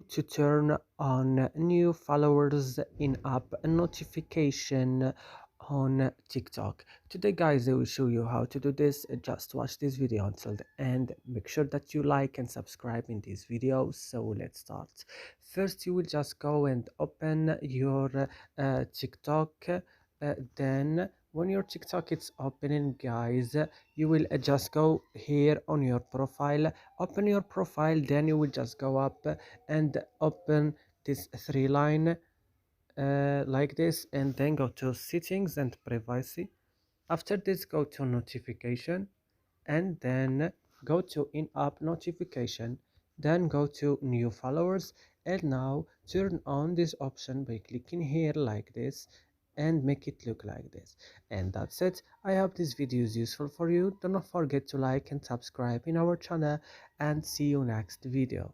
to turn on new followers in app notification on TikTok. Today guys, I will show you how to do this. Just watch this video until the end. Make sure that you like and subscribe in this video. So let's start. First you will just go and open your TikTok. Then when your TikTok is opening guys, you will just go here on your profile, open your profile, then you will just go up and open this three line like this, and then go to settings and privacy. After this, go to notification, and then go to in-app notification, then go to new followers, and now turn on this option by clicking here like this and make it look like this. And that's it. I hope this video is useful for you. Do not forget to like and subscribe in our channel, and see you next video.